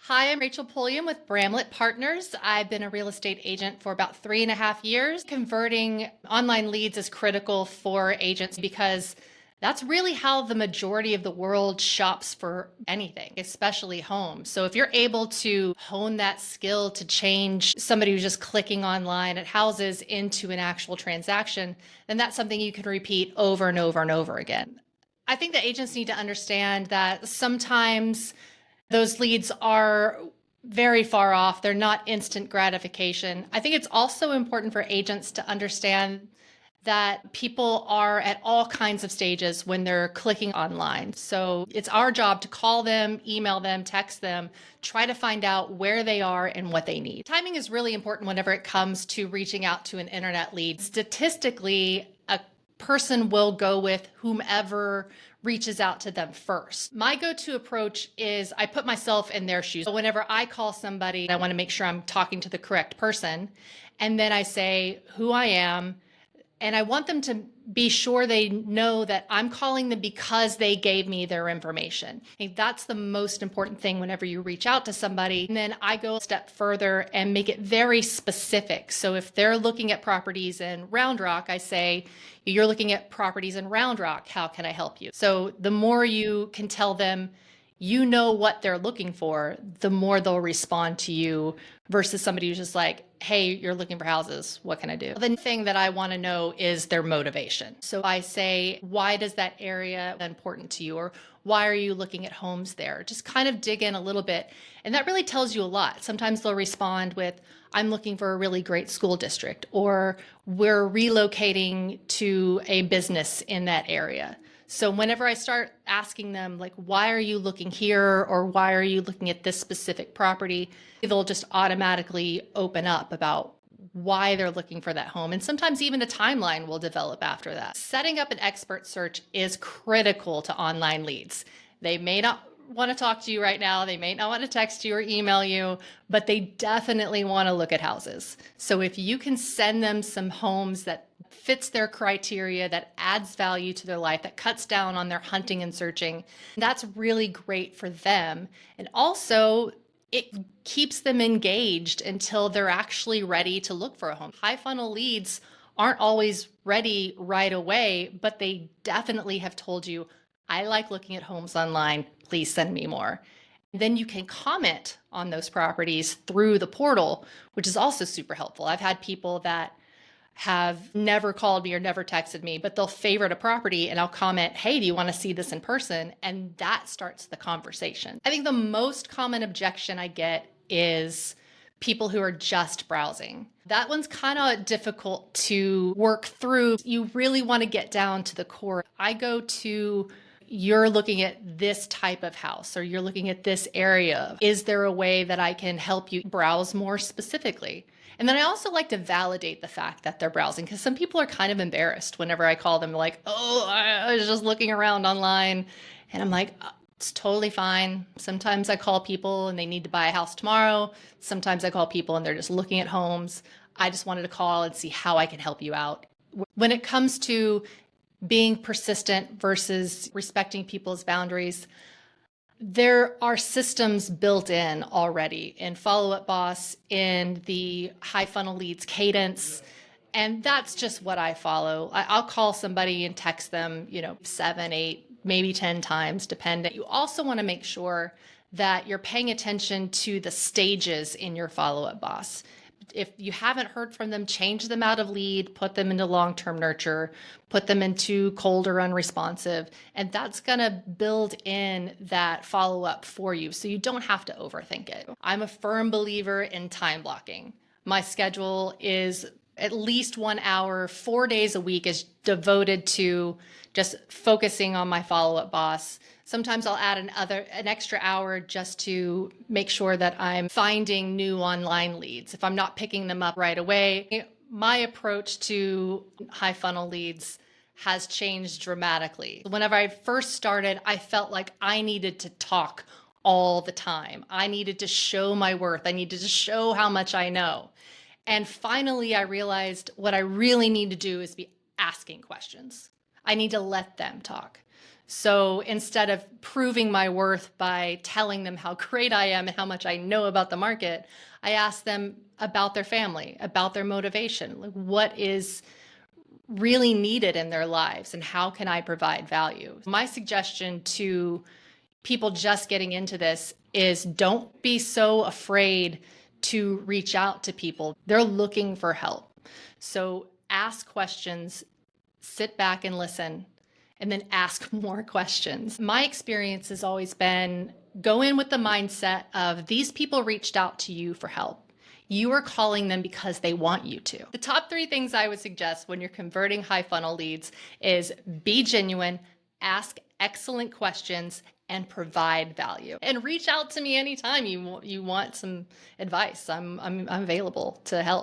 Hi, I'm Rachel Pulliam with Bramlett Partners. I've been a real estate agent for about 3.5 years. Converting online leads is critical for agents because that's really how the majority of the world shops for anything, especially homes. So if you're able to hone that skill to change somebody who's just clicking online at houses into an actual transaction, then that's something you can repeat over and over and over again. I think that agents need to understand that sometimes those leads are very far off. They're not instant gratification. I think it's also important for agents to understand that people are at all kinds of stages when they're clicking online. So it's our job to call them, email them, text them, try to find out where they are and what they need. Timing is really important whenever it comes to reaching out to an internet lead. Statistically, a person will go with whomever reaches out to them first. My go-to approach is I put myself in their shoes. So whenever I call somebody, I want to make sure I'm talking to the correct person. And then I say who I am. And I want them to be sure they know that I'm calling them because they gave me their information. I think that's the most important thing whenever you reach out to somebody. And then I go a step further and make it very specific. So if they're looking at properties in Round Rock, I say, you're looking at properties in Round Rock. How can I help you? So the more you can tell them, you know what they're looking for, the more they'll respond to you versus somebody who's just like, hey, you're looking for houses. What can I do? The thing that I want to know is their motivation. So I say, why does that area important to you? Or why are you looking at homes there? Just kind of dig in a little bit. And that really tells you a lot. Sometimes they'll respond with, I'm looking for a really great school district, or we're relocating to a business in that area. So whenever I start asking them, like, why are you looking here? Or why are you looking at this specific property? They'll just automatically open up about why they're looking for that home. And sometimes even a timeline will develop after that. Setting up an expert search is critical to online leads. They may not want to talk to you right now. They may not want to text you or email you, but they definitely want to look at houses. So if you can send them some homes that fits their criteria, that adds value to their life, that cuts down on their hunting and searching, that's really great for them. And also, it keeps them engaged until they're actually ready to look for a home. High funnel leads aren't always ready right away, but they definitely have told you, I like looking at homes online. Please send me more. Then you can comment on those properties through the portal, which is also super helpful. I've had people that have never called me or never texted me, but they'll favorite a property and I'll comment, hey, do you want to see this in person? And that starts the conversation. I think the most common objection I get is people who are just browsing. That one's kind of difficult to work through. You really want to get down to the core. I go to, you're looking at this type of house or you're looking at this area. Is there a way that I can help you browse more specifically? And then I also like to validate the fact that they're browsing, because some people are kind of embarrassed whenever I call them like, oh, I was just looking around online. And I'm like, it's totally fine. Sometimes I call people and they need to buy a house tomorrow. Sometimes I call people and they're just looking at homes. I just wanted to call and see how I can help you out. When it comes to being persistent versus respecting people's boundaries, there are systems built in already in Follow Up Boss, in the high funnel leads cadence. And that's just what I follow. I'll call somebody and text them, 7, 8, maybe 10 times, depending. You also want to make sure that you're paying attention to the stages in your Follow Up Boss. If you haven't heard from them, change them out of lead, put them into long-term nurture, put them into cold or unresponsive, and that's going to build in that follow-up for you so you don't have to overthink it. I'm a firm believer in time blocking. My schedule is at least 1 hour, 4 days a week is devoted to just focusing on my Follow-Up Boss. Sometimes I'll add an extra hour just to make sure that I'm finding new online leads. If I'm not picking them up right away, my approach to high funnel leads has changed dramatically. Whenever I first started, I felt like I needed to talk all the time. I needed to show my worth. I needed to show how much I know. And finally, I realized what I really need to do is be asking questions. I need to let them talk. So instead of proving my worth by telling them how great I am and how much I know about the market, I ask them about their family, about their motivation, like what is really needed in their lives and how can I provide value. My suggestion to people just getting into this is don't be so afraid to reach out to people. They're looking for help. So ask questions, sit back and listen, and then ask more questions. My experience has always been go in with the mindset of these people reached out to you for help. You are calling them because they want you to. The top 3 things I would suggest when you're converting high funnel leads is be genuine, ask excellent questions, and provide value. And reach out to me anytime you want some advice. I'm available to help.